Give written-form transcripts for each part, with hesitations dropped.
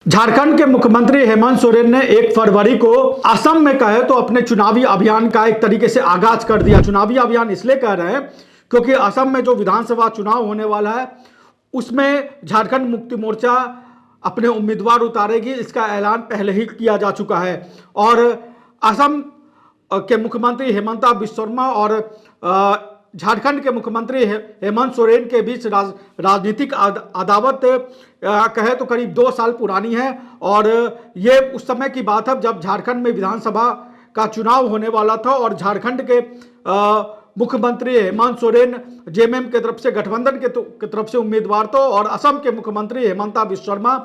झारखंड के मुख्यमंत्री हेमंत सोरेन ने 1 फरवरी को असम में कहे तो अपने चुनावी अभियान का एक तरीके से आगाज कर दिया। चुनावी अभियान इसलिए कह रहे हैं क्योंकि असम में जो विधानसभा चुनाव होने वाला है उसमें झारखंड मुक्ति मोर्चा अपने उम्मीदवार उतारेगी। इसका ऐलान पहले ही किया जा चुका है और असम के मुख्यमंत्री हेमंता बिस्वा शर्मा और झारखंड के मुख्यमंत्री हेमंत सोरेन के बीच राजनीतिक अदावत कहे तो करीब 2 साल पुरानी है और ये उस समय की बात है जब झारखंड में विधानसभा का चुनाव होने वाला था और झारखंड के मुख्यमंत्री हेमंत सोरेन जेएमएम के तरफ से गठबंधन के तरफ से उम्मीदवार थे और असम के मुख्यमंत्री हेमंता बिस्वा शर्मा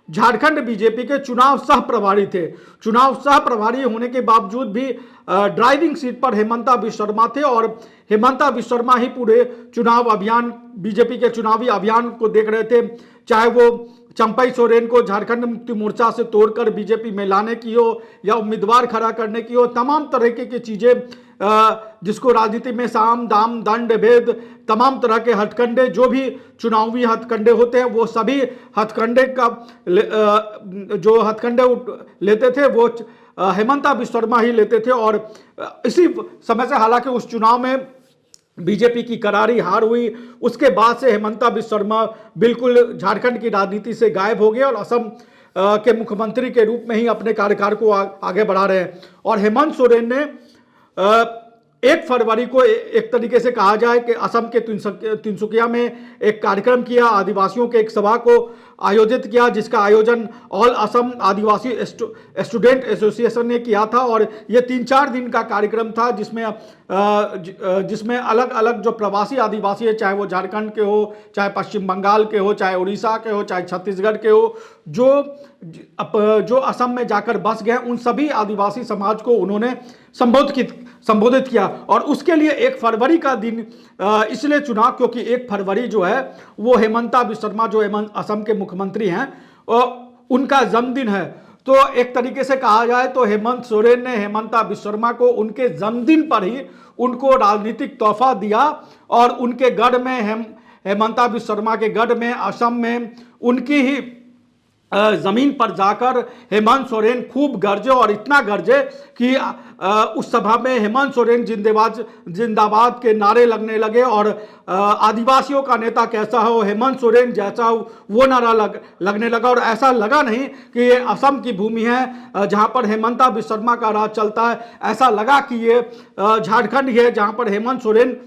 झारखंड बीजेपी के चुनाव सह प्रभारी थे। चुनाव सह प्रभारी होने के बावजूद भी ड्राइविंग सीट पर हेमंता बिस्वा शर्मा थे और हेमंता बिस्वा शर्मा ही पूरे चुनाव अभियान बीजेपी के चुनावी अभियान को देख रहे थे, चाहे वो चंपई सोरेन को झारखंड मुक्ति मोर्चा से तोड़कर बीजेपी में लाने की हो या उम्मीदवार खड़ा करने की हो। तमाम तरह की चीजें जिसको राजनीति में साम दाम दंड भेद तमाम तरह के हथकंडे जो भी चुनावी हथकंडे होते हैं वो सभी हथकंडे का जो हथकंडे लेते थे वो हेमंता बिस्वा शर्मा ही लेते थे और इसी समय से हालांकि उस चुनाव में बीजेपी की करारी हार हुई। उसके बाद से हेमंता बिस्वा शर्मा बिल्कुल झारखंड की राजनीति से गायब हो गए और असम के मुख्यमंत्री के रूप में ही अपने कार्यकाल को आगे बढ़ा रहे हैं। और हेमंत सोरेन ने 1 फरवरी को एक तरीके से कहा जाए कि असम के तिनसुकिया में एक कार्यक्रम किया, आदिवासियों के एक सभा को आयोजित किया जिसका आयोजन ऑल असम आदिवासी स्टूडेंट एसोसिएशन ने किया था और ये 3-4 दिन का कार्यक्रम था जिसमें अलग अलग जो प्रवासी आदिवासी है, चाहे वो झारखंड के हो, चाहे पश्चिम बंगाल के हो, चाहे उड़ीसा के हो, चाहे छत्तीसगढ़ के हो, जो असम में जाकर बस गए उन सभी आदिवासी समाज को उन्होंने संबोधित किया। और उसके लिए 1 फरवरी का दिन इसलिए चुना क्योंकि 1 फरवरी जो है वो हेमंता बिस्वा शर्मा जो असम के मुख्यमंत्री हैं उनका जन्मदिन है। तो एक तरीके से कहा जाए तो हेमंत सोरेन ने हेमंता बिस्वा शर्मा को उनके जन्मदिन पर ही उनको राजनीतिक तोहफा दिया और उनके गढ़ में हेमंता बिस्वा शर्मा के गढ़ में असम में उनकी ही जमीन पर जाकर हेमंत सोरेन खूब गरजे और इतना गरजे कि उस सभा में हेमंत सोरेन जिंदाबाद के नारे लगने लगे और आदिवासियों का नेता कैसा हो, हेमंत सोरेन जैसा हो वो नारा लगने लगा। और ऐसा लगा नहीं कि ये असम की भूमि है जहां पर हेमंता बिस्वा शर्मा का राज चलता है, ऐसा लगा कि ये झारखंड है जहां पर हेमंत सोरेन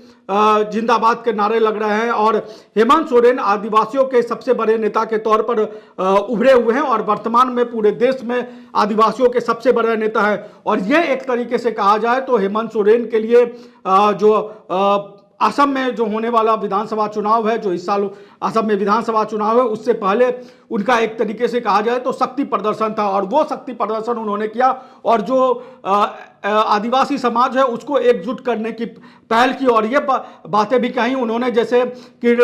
जिंदाबाद के नारे लग रहे हैं। और हेमंत सोरेन आदिवासियों के सबसे बड़े नेता के तौर पर उभरे हुए हैं और वर्तमान में पूरे देश में आदिवासियों के सबसे बड़े नेता हैं। और ये एक तरीके से कहा जाए तो हेमंत सोरेन के लिए जो असम में जो होने वाला विधानसभा चुनाव है, जो इस साल असम में विधानसभा चुनाव है, उससे पहले उनका एक तरीके से कहा जाए तो शक्ति प्रदर्शन था और वो शक्ति प्रदर्शन उन्होंने किया और जो आदिवासी समाज है उसको एकजुट करने की पहल की। और ये बातें भी कही उन्होंने जैसे कि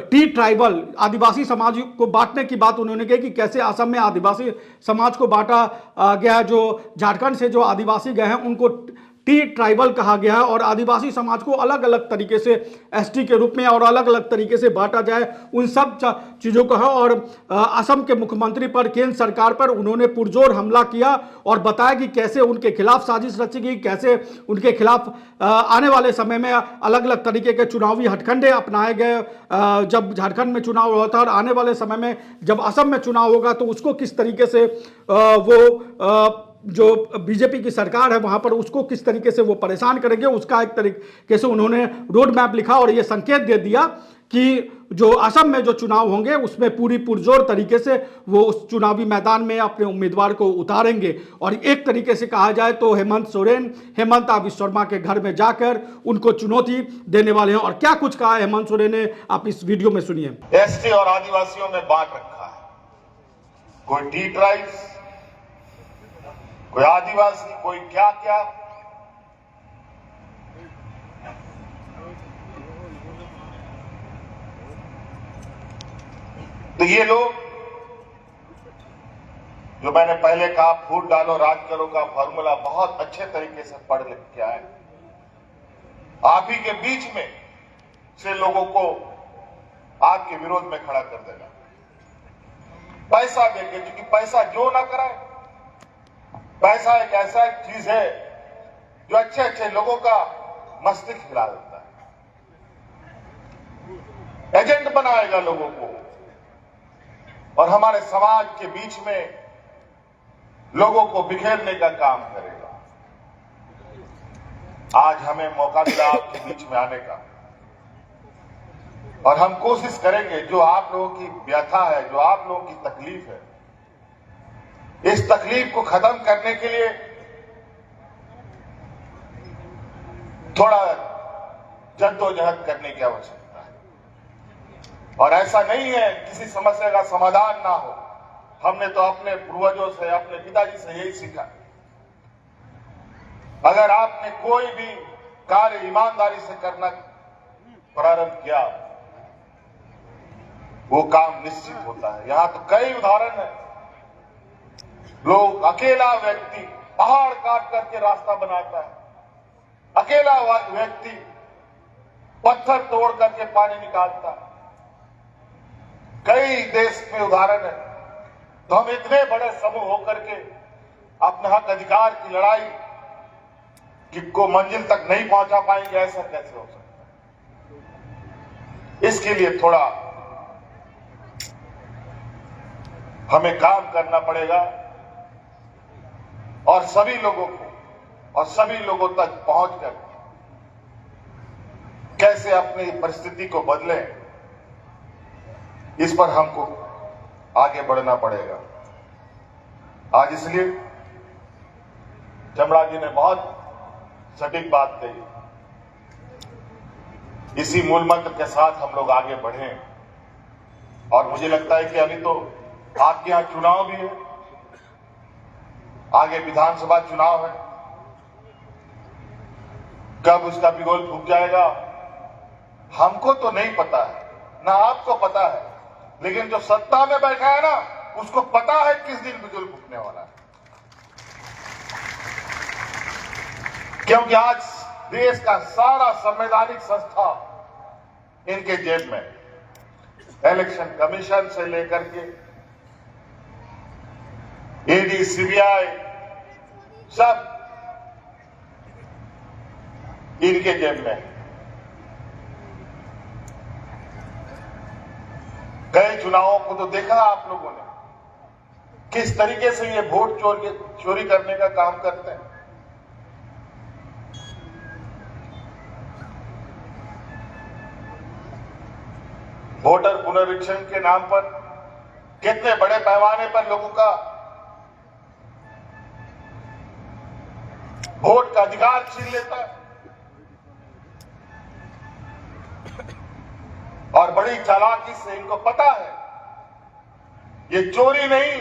टी ट्राइबल आदिवासी समाज को बांटने की बात उन्होंने कही कि कैसे असम में आदिवासी समाज को बांटा गया, जो झारखंड से जो आदिवासी गए हैं उनको टी ट्राइबल कहा गया है और आदिवासी समाज को अलग अलग तरीके से एसटी के रूप में और अलग अलग तरीके से बांटा जाए, उन सब चीज़ों को है। और असम के मुख्यमंत्री पर केंद्र सरकार पर उन्होंने पुरजोर हमला किया और बताया कि कैसे उनके खिलाफ साजिश रची गई, कैसे उनके खिलाफ आने वाले समय में अलग अलग तरीके के चुनावी हथकंडे अपनाए गए। जब झारखंड में चुनाव हुआ था और आने वाले समय में जब असम में चुनाव होगा तो उसको किस तरीके से वो जो बीजेपी की सरकार है वहां पर उसको किस तरीके से वो परेशान करेंगे, उसका एक तरीके से उन्होंने रोड मैप लिखा और ये संकेत दे दिया कि जो असम में जो चुनाव होंगे उसमें पूरी पुरजोर तरीके से वो उस चुनावी मैदान में अपने उम्मीदवार को उतारेंगे। और एक तरीके से कहा जाए तो हेमंत सोरेन हेमंता बिस्वा शर्मा के घर में जाकर उनको चुनौती देने वाले हैं। और क्या कुछ कहा हेमंत सोरेन ने, आप इस वीडियो में सुनिए। एसटी और आदिवासियों में बांट रखा है, कोई टी ट्राइब्स, कोई आदिवासी, कोई क्या क्या। तो ये लोग जो मैंने पहले कहा फूट डालो राज करो का फॉर्मूला बहुत अच्छे तरीके से पढ़ लिख के आए। आप ही के बीच में से लोगों को आपके विरोध में खड़ा कर देगा। पैसा देके, क्योंकि पैसा जो ना कराए, पैसा एक ऐसा चीज है जो अच्छे अच्छे लोगों का मस्तिष्क हिला देता है, एजेंट बनाएगा लोगों को और हमारे समाज के बीच में लोगों को बिखेरने का काम करेगा। आज हमें मौका मिला आपके बीच में आने का और हम कोशिश करेंगे, जो आप लोगों की व्यथा है, जो आप लोगों की तकलीफ है, इस तकलीफ को खत्म करने के लिए थोड़ा जद्दोजहद करने की आवश्यकता है। और ऐसा नहीं है किसी समस्या का समाधान ना हो, हमने तो अपने पूर्वजों से, अपने पिताजी से यही सीखा। अगर आपने कोई भी कार्य ईमानदारी से करना प्रारंभ किया, वो काम निश्चित होता है। यहां तो कई उदाहरण है, लोग, अकेला व्यक्ति पहाड़ काट करके रास्ता बनाता है, अकेला व्यक्ति पत्थर तोड़ करके पानी निकालता है। कई देश में उदाहरण है। तो हम इतने बड़े समूह होकर के अपने हक अधिकार की लड़ाई को मंजिल तक नहीं पहुंचा पाएंगे, ऐसा कैसे हो सकता है? इसके लिए थोड़ा हमें काम करना पड़ेगा और सभी लोगों को और सभी लोगों तक पहुंचकर कैसे अपनी परिस्थिति को बदलें, इस पर हमको आगे बढ़ना पड़ेगा। आज इसलिए चमड़ा जी ने बहुत सटीक बात कही, इसी मूल मंत्र के साथ हम लोग आगे बढ़ें। और मुझे लगता है कि अभी तो आपके यहां चुनाव भी है, आगे विधानसभा चुनाव है, कब उसका बिगुल फूक जाएगा हमको तो नहीं पता है, ना आपको पता है, लेकिन जो सत्ता में बैठा है ना, उसको पता है किस दिन बिगुल फूकने वाला है। क्योंकि आज देश का सारा संवैधानिक संस्था इनके जेब में, इलेक्शन कमीशन से लेकर के ईडी, सीबीआई, सब इनके जेब में। कई चुनावों को तो देखा आप लोगों ने, किस तरीके से ये वोट चोरी करने का काम करते हैं। वोटर पुनरीक्षण के नाम पर कितने बड़े पैमाने पर लोगों का वोट का अधिकार छीन लेता है और बड़ी चालाकी से इनको पता है ये चोरी नहीं,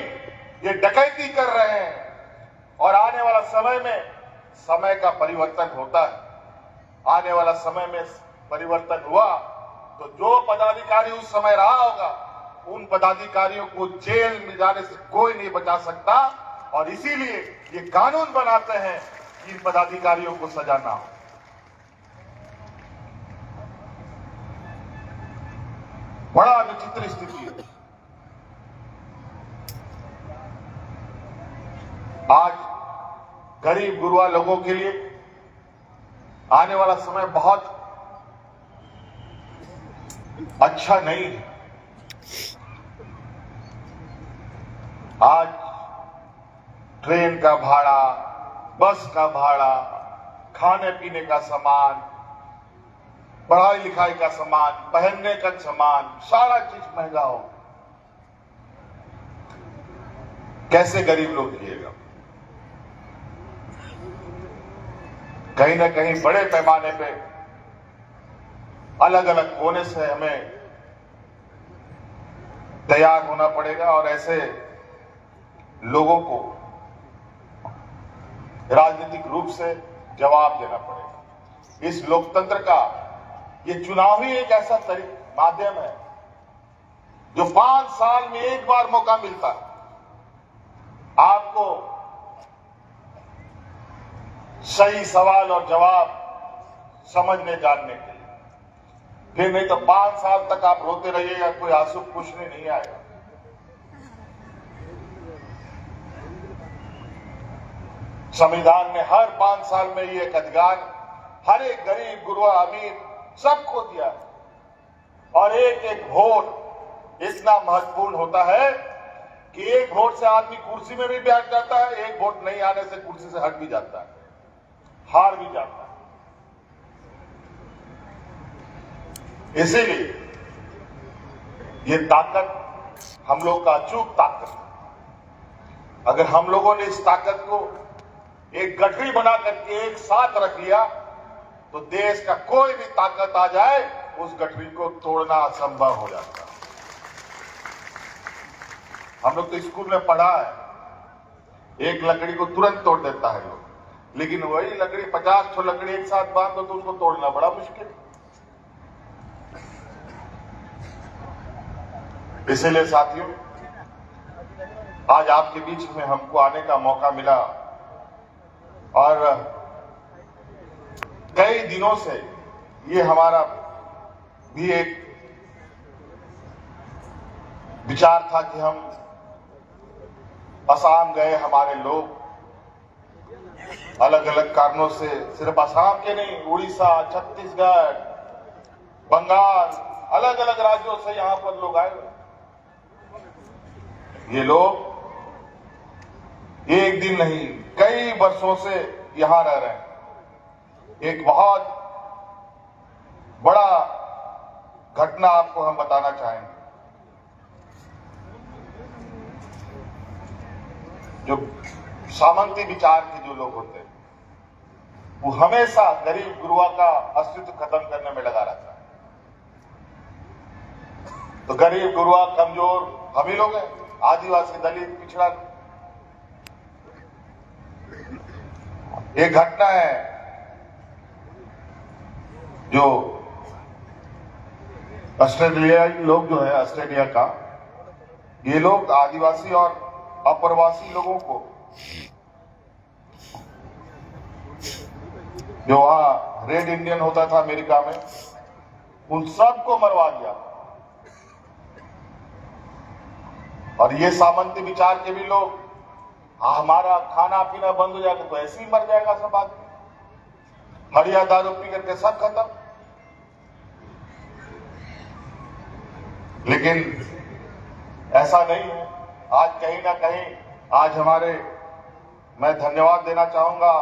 ये डकैती कर रहे हैं। और आने वाला समय में समय का परिवर्तन होता है। आने वाला समय में परिवर्तन हुआ तो जो पदाधिकारी उस समय रहा होगा, उन पदाधिकारियों को जेल में जाने से कोई नहीं बचा सकता। और इसीलिए ये कानून बनाते हैं कि इन पदाधिकारियों को सजा ना हो। बड़ा विचित्र स्थिति है। आज गरीब गुरुआ लोगों के लिए आने वाला समय बहुत अच्छा नहीं है। आज ट्रेन का भाड़ा, बस का भाड़ा, खाने पीने का सामान, पढ़ाई लिखाई का सामान, पहनने का सामान, सारा चीज महंगा हो। कैसे गरीब लोग जिएगा? कहीं ना कहीं बड़े पैमाने पे अलग अलग कोने से हमें तैयार होना पड़ेगा और ऐसे लोगों को राजनीतिक रूप से जवाब देना पड़ेगा। इस लोकतंत्र का ये चुनाव ही एक ऐसा माध्यम है जो 5 साल में एक बार मौका मिलता है आपको सही सवाल और जवाब समझने जानने के लिए। फिर नहीं तो 5 साल तक आप रोते रहिएगा, कोई आंसू पूछने नहीं आएगा। संविधान ने हर 5 साल में ये एक अधिकार हर एक गरीब गुरुआ अमीर सबको दिया है। और एक एक वोट इतना महत्वपूर्ण होता है कि एक वोट से आदमी कुर्सी में भी बैठ जाता है, एक वोट नहीं आने से कुर्सी से हट भी जाता है, हार भी जाता है। इसीलिए ये ताकत हम लोग का अचूक ताकत है। अगर हम लोगों ने इस ताकत को एक गठरी बना करके एक साथ रख लिया तो देश का कोई भी ताकत आ जाए उस गठरी को तोड़ना असंभव हो जाता है। हम लोग तो स्कूल में पढ़ा है, एक लकड़ी को तुरंत तोड़ देता है लोग, लेकिन वही लकड़ी 50 ठो लकड़ी एक साथ बांध दो तो उसको तोड़ना बड़ा मुश्किल। इसीलिए साथियों, आज आपके बीच में हमको आने का मौका मिला और कई दिनों से ये हमारा भी एक विचार था कि हम असम गए, हमारे लोग अलग अलग कारणों से, सिर्फ असम के नहीं, उड़ीसा, छत्तीसगढ़, बंगाल, अलग अलग राज्यों से यहां पर लोग आए। ये लोग एक दिन नहीं कई वर्षों से यहां रह रहे हैं। एक बहुत बड़ा घटना आपको हम बताना चाहेंगे। जो सामंती विचार के जो लोग होते हैं वो हमेशा गरीब गुरुआ का अस्तित्व खत्म करने में लगा रहता है। तो गरीब गुरुआ कमजोर हम ही लोग हैं, आदिवासी, दलित, पिछड़ा। एक घटना है जो ऑस्ट्रेलियाई लोग जो है, ऑस्ट्रेलिया का, ये लोग आदिवासी और अप्रवासी लोगों को जो वहां रेड इंडियन होता था अमेरिका में, उन सबको मरवा दिया। और ये सामंती विचार के भी लोग, हमारा खाना पीना बंद हो जाएगा तो ऐसे ही मर जाएगा सब आदमी, हड़िया दारू पी करके सब खत्म। लेकिन ऐसा नहीं है। आज कहीं ना कहीं आज मैं धन्यवाद देना चाहूंगा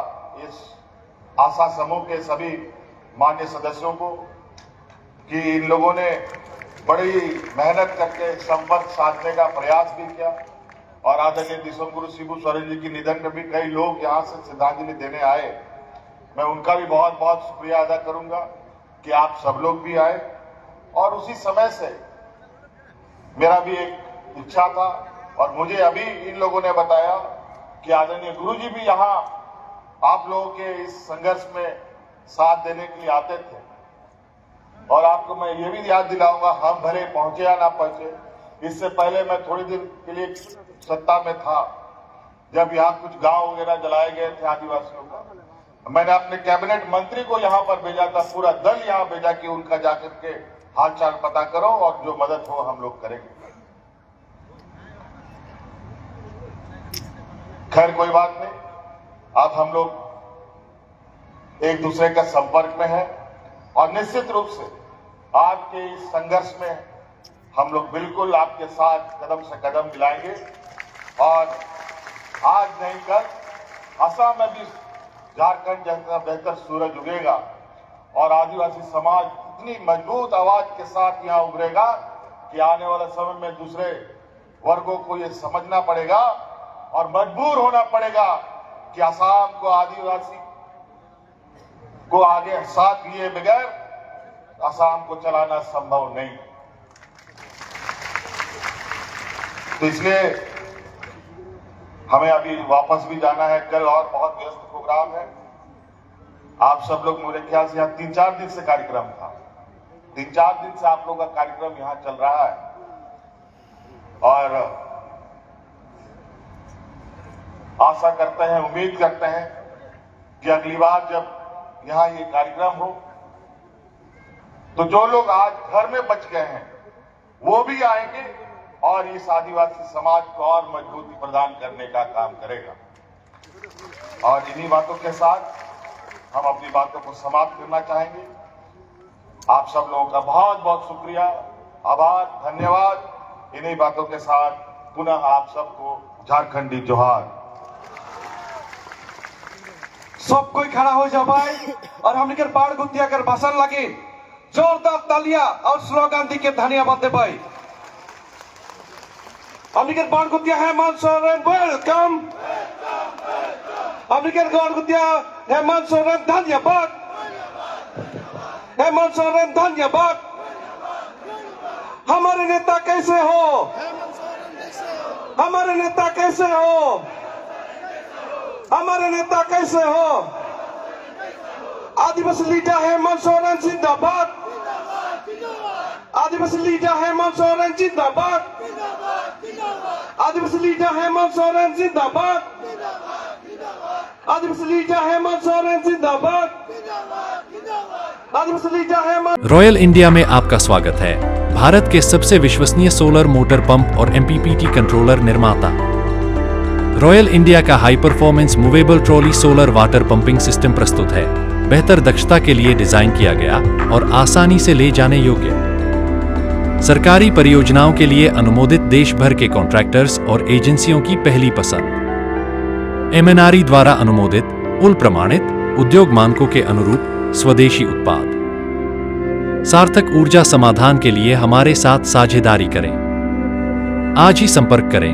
इस आशा समूह के सभी मान्य सदस्यों को कि इन लोगों ने बड़ी मेहनत करके संपर्क साधने का प्रयास भी किया। और आदरणीय दिसंगुरु शिबू सोरेन जी की निधन में भी कई लोग यहां से श्रद्धांजलि देने आए। मैं उनका भी बहुत बहुत शुक्रिया अदा करूंगा कि आप सब लोग भी आए। और उसी समय से मेरा भी एक इच्छा था और मुझे अभी इन लोगों ने बताया कि आदरणीय गुरु जी भी यहाँ आप लोगों के इस संघर्ष में साथ देने के लिए आते थे। और आपको मैं ये भी याद दिलाऊंगा, हम भले पहुंचे या ना पहुंचे, इससे पहले मैं थोड़ी दिन के लिए सत्ता में था, जब यहाँ कुछ गांव वगैरह जलाए गए थे आदिवासियों का, मैंने अपने कैबिनेट मंत्री को यहाँ पर भेजा था, पूरा दल यहाँ भेजा कि उनका जाकर के हालचाल पता करो और जो मदद हो हम लोग करेंगे। खैर कोई बात नहीं, अब हम लोग एक दूसरे के संपर्क में हैं और निश्चित रूप से आपके इस संघर्ष में हम लोग बिल्कुल आपके साथ कदम से कदम मिलाएंगे। और आज नहीं कल असम में भी झारखंड जैसा बेहतर सूरज उगेगा और आदिवासी समाज इतनी मजबूत आवाज के साथ यहाँ उभरेगा कि आने वाले समय में दूसरे वर्गों को ये समझना पड़ेगा और मजबूर होना पड़ेगा कि असम को, आदिवासी को आगे साथ लिए बगैर असम को चलाना संभव नहीं। तो इसलिए हमें अभी वापस भी जाना है, कल और बहुत व्यस्त प्रोग्राम है। आप सब लोग मेरे ख्याल से यहाँ 3-4 दिन से कार्यक्रम था, 3-4 दिन से आप लोग का कार्यक्रम यहाँ चल रहा है। और आशा करते हैं, उम्मीद करते हैं कि अगली बार जब यहाँ ये कार्यक्रम हो तो जो लोग आज घर में बच गए हैं वो भी आएंगे और इस आदिवासी समाज को और मजबूती प्रदान करने का काम करेगा। और इन्हीं बातों के साथ हम अपनी बातों को समाप्त करना चाहेंगे। आप सब लोगों का बहुत बहुत शुक्रिया, आभार, धन्यवाद। इन्हीं बातों के साथ पुनः आप सबको झारखंडी जोहार। सब कोई खड़ा हो जाओ भाई और हमने के बाढ़ गुतिया कर भाषण लगे जोरदार तालियां और स्लोगन दी के धन्यवाद दे भाई। हमने के बाढ़ गुतिया हेमंत सोरेन वेलकम। हमने के बाढ़ गुतिया हेमंत सोरेन धन्यवाद। हेमंत सोरेन धन्यवाद। हमारे नेता कैसे हो? हमारे नेता कैसे हो? हमारे नेता कैसे हो? आदिवासी लीडर हेमंत सोरेन जिंदाबाद। आदिवासी लीडर हेमंत सोरेन जिंदाबाद। आदिवासी लीडर हेमंत सोरेन जिंदाबाद। आदिवासी लीडर हेमंत सोरेन जिंदाबाद। आदिवासी लीडर हेमंत। रॉयल इंडिया में आपका स्वागत है। भारत के सबसे विश्वसनीय सोलर मोटर पंप और एमपीपीटी कंट्रोलर निर्माता रॉयल इंडिया का high performance movable trolley solar water pumping system प्रस्तुत है। बेहतर दक्षता के लिए डिजाइन किया गया और आसानी से ले जाने योग्य। सरकारी परियोजनाओं के लिए अनुमोदित देश भर के कॉन्ट्रैक्टर्स और एजेंसियों की पहली पसंद। एमएनआरई द्वारा अनुमोदित, उल प्रमाणित, उद्योग मानकों के अनुरूप स्वदेशी उत्पाद। सार्थक ऊर्जा समाधान के लिए हमारे साथ साझेदारी करें। आज ही संपर्क करें।